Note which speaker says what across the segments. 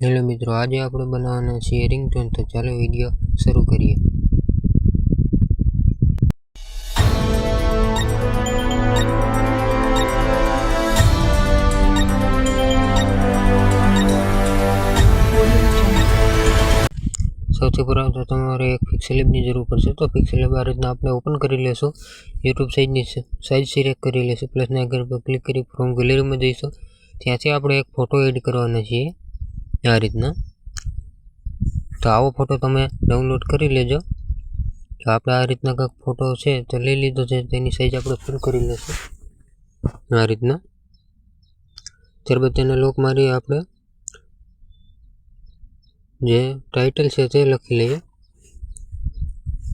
Speaker 1: Hello મિત્રો, આજે આપણે બનાવવાના છીએ રિંગટોન. તો ચાલો વિડીયો શરૂ કરીએ. સૌથી પહેલાં તો તમારે એક પિક્સેલ એપની જરૂર પડશે. તો પિક્સેલ એપ આ રીતના આપણે ઓપન કરી લેશું. યુટ્યુબ સાઇઝની સાઇઝ સિલેક્ટ કરી લેશું. પ્લસના આઇકન પર ક્લિક કરી ફ્રોમ ગેલેરીમાં જઈશું. ત્યાંથી આપણે એક ફોટો એડ કરવાના છીએ આ રીતના. તો આવો ફોટો તમે ડાઉનલોડ કરી લેજો. તો આપણે આ રીતના કંઈક ફોટો છે તો લઈ લીધો છે, તેની સાઇઝ આપણે ફૂલ કરી લેશું આ રીતના. ત્યારબાદ તેને લોક મારી આપણે જે ટાઇટલ છે તે લખી લઈએ.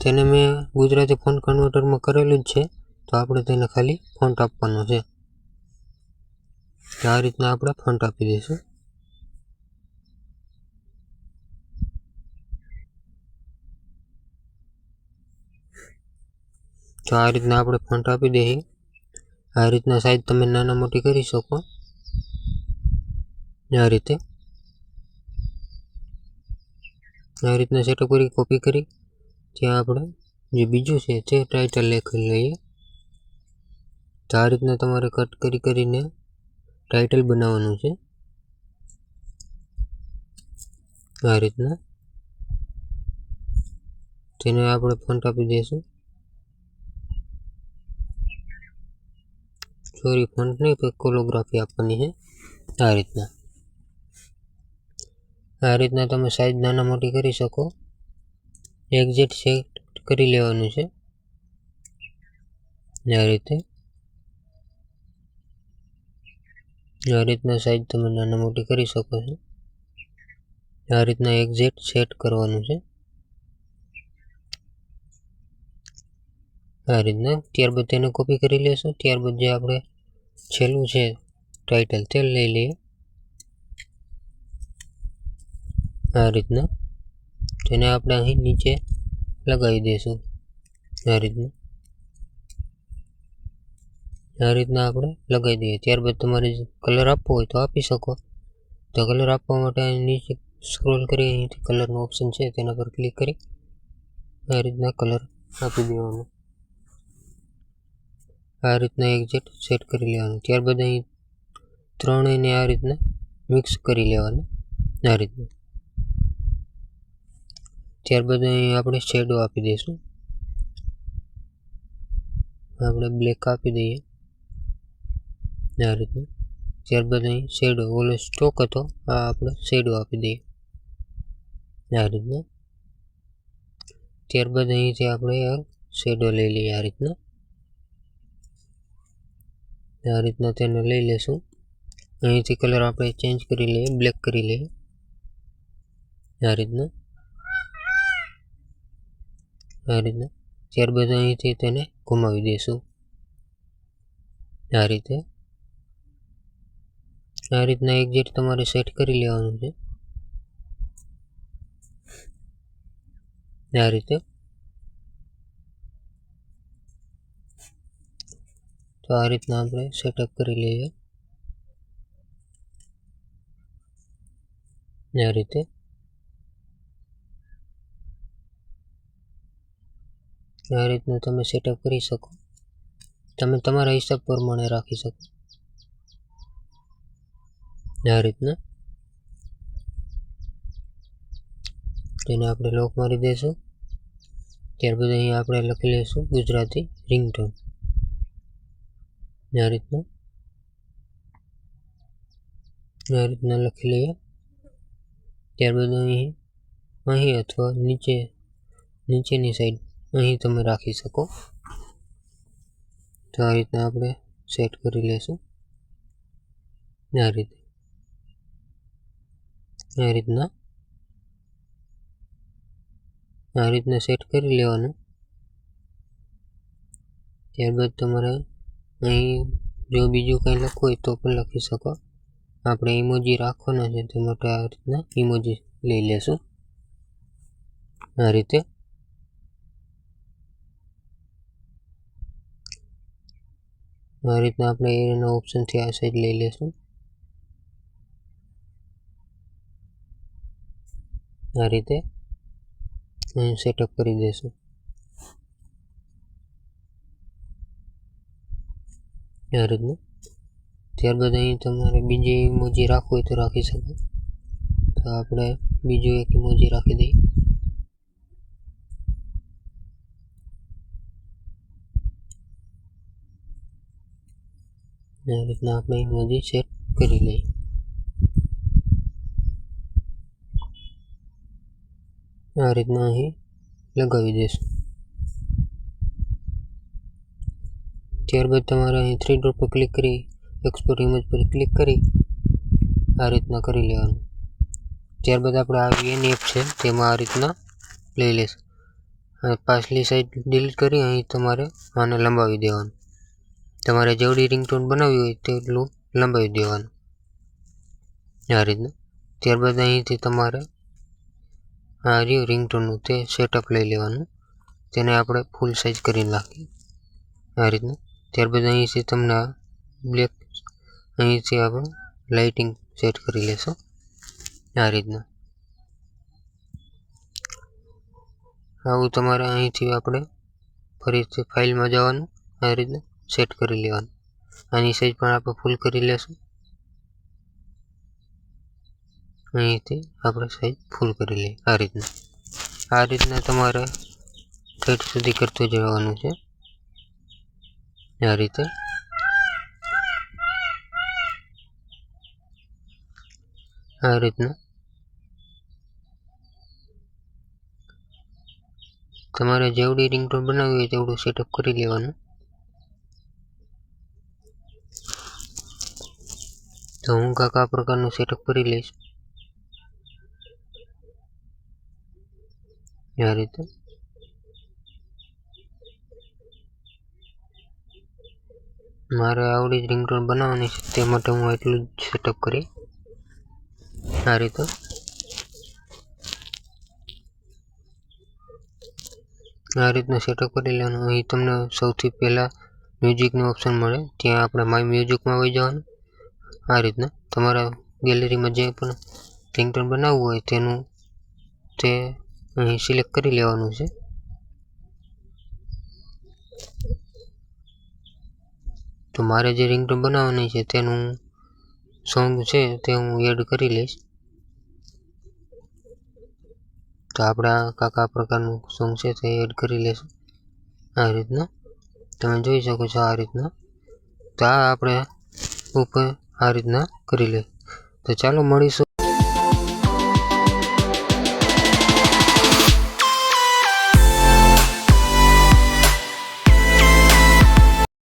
Speaker 1: તેને મેં ગુજરાતી ફોન્ટ કન્વર્ટરમાં કરેલું જ છે, તો આપણે તેને ખાલી ફોન્ટ આપવાનો છે. આ રીતના આપણે ફોન્ટ આપી દઈશું. તો આ રીતના આપણે ફોન્ટ આપી દઈએ. આ રીતના સાઈઝ તમે નાના મોટી કરી શકો. આ રીતના સેટઅપ કરી કોપી કરી ત્યાં આપણે જે બીજું છે તે ટાઇટલ લખી લઈએ. તો આ રીતના તમારે કટ કરીને ટાઇટલ બનાવવાનું છે. આ રીતના તેને આપણે ફોન્ટ આપી દઈશું. સોરી, ફોન્ટ નહીં પણ કોલોગ્રાફી આપવાની છે. આ રીતના તમે સાઈઝ નાના મોટી કરી શકો. એક્ઝેક્ટ સેટ કરી લેવાનું છે. આ રીતના સાઈઝ તમે નાના મોટી કરી શકો છો. આ રીતના એક્ઝેક્ટ સેટ કરવાનું છે. આ રીતના ત્યારબાદ તેને કોપી કરી લેશું. ત્યારબાદ જે આપણે છેલ્લું છે ટાઇટલ તે લઈ લઈએ. આ રીતના તેને આપણે અહીં નીચે લગાવી દઈશું. આ રીતના આપણે લગાવી દઈએ. ત્યારબાદ તમારે કલર આપવો હોય તો આપી શકો. તો કલર આપવા માટે નીચે સ્ક્રોલ કરી અહીંથી કલરનો ઓપ્શન છે તેના પર ક્લિક કરી આ રીતના કલર આપી દેવાનો. આ રીતના એક્ઝેક્ટ સેટ કરી લેવાનું. ત્યારબાદ અહીં ત્રણેયને આ રીતના મિક્સ કરી લેવાના. આ રીતના ત્યારબાદ અહીં આપણે શેડો આપી દઈશું. આપણે બ્લેક આપી દઈએ આ રીતના. ત્યારબાદ અહીં શેડો ઓલો સ્ટોક હતો, આ આપણે શેડો આપી દઈએ આ રીતના. ત્યારબાદ અહીંથી આપણે શેડો લઈ લઈએ આ રીતના તેને લઈ લેશું. અહીંથી કલર આપણે ચેન્જ કરી લઈએ, બ્લેક કરી લઈએ આ રીતના. ત્યારબાદ અહીંથી તેને ઘુમાવી દઈશું આ રીતના એક્ઝેક્ટ તમારે સેટ કરી લેવાનું છે. આ રીતે તો આ રીતના આપણે સેટઅપ કરી લઈએ. આ રીતના તમે સેટઅપ કરી શકો. તમે તમારા હિસાબ પ્રમાણે રાખી શકો. આ રીતના તેને આપણે લોક મારી દઈશું. ત્યારબાદ અહીં આપણે લખી લઈશું ગુજરાતી રિંગટોન. આ રીતના લખી લઈએ. ત્યારબાદ અહીં અથવા નીચેની સાઈડ અહીં તમે રાખી શકો. તો આ રીતના આપણે સેટ કરી લેશું. આ રીતના સેટ કરી લેવાનું. ત્યારબાદ તમારે અહીં જો બીજું કંઈ લખવું હોય તો પણ લખી શકો. આપણે ઇમોજી રાખવાના છે તે માટે આ રીતના ઇમોજી લઈ લેશું. આ રીતના આપણે એના ઓપ્શનથી આ સાઈડ લઈ લેશું. આ રીતે અહીં સેટઅપ કરી દેશું. આ રીતનું. ત્યારબાદ અહીં તમારે બીજી ઇમોજી રાખવું હોય તો રાખી શકો. તો આપણે બીજું એક ઇમોજી રાખી દઈએ. આ રીતના આપણે ઇમોજી સેટ કરી લઈએ. આ રીતના અહીં લગાવી દઈશું. ત્યારબાદ તમારે અહીં 3 ડોટ પર ક્લિક કરી એક્સપોર્ટ ઇમેજ પર ક્લિક કરી આ રીતના કરી લેવાનું. ત્યારબાદ આપણે આ VNF છે તેમાં આ રીતના લઈ લઈશું. પાછલી સાઈડ ડિલીટ કરી અહીં તમારે આને લંબાવી દેવાનું. તમારે જેવડી રિંગટોન બનાવવી હોય તેટલું લંબાવી દેવાનું. આ રીતના. ત્યારબાદ અહીંથી તમારે આ રહ્યું રિંગટોનનું તે સેટઅપ લઈ લેવાનું. તેને આપણે ફૂલ સાઇઝ કરી નાખીએ આ રીતના. ત્યારબાદ અહીંથી તમને બ્લેક અહીંથી આપણે લાઇટિંગ સેટ કરી લેશું આ રીતના. આવું તમારે અહીંથી આપણે ફરીથી ફાઇલમાં જવાનું આ રીતના સેટ કરી લેવાનું. આની સાઈઝ પણ આપણે ફૂલ કરી લેશું. અહીંથી આપણે સાઈઝ ફૂલ કરી લઈએ આ રીતના. આ રીતના તમારે 30 સુધી કરતું જવાનું છે આ રીતે. આ રીતના તમારે જેવડી રિંગટોન બનાવવી હોય તેવડું સેટઅપ કરી લેવાનું. તો હું આ પ્રકારનું સેટઅપ કરી લઈશ આ રીતે. મારે આવડી જ રિંગટોન બનાવવાની છે તે માટે હું એટલું જ સેટઅપ કરી આ રીતે. આ રીતના સેટઅપ કરી લેવાનું. અહીં તમને સૌથી પહેલાં મ્યુઝિકનું ઓપ્શન મળે ત્યાં આપણે માય મ્યુઝિકમાં વહી જવાનું. આ રીતના તમારા ગેલેરીમાં જે પણ રિંગટોન બનાવવું હોય તેનું તે અહીં સિલેક્ટ કરી લેવાનું છે. તો મારે જે રિંગટોન બનાવવાની છે તેનું સોંગ છે તે હું એડ કરી લઈશ. તો આપણે આ પ્રકારનું સોંગ છે તે એડ કરી લઈશું આ રીતના. તમે જોઈ શકો છો આ રીતના. તો આ આપણે ઉપર આ રીતના કરી લઈએ. તો ચાલો મળીશું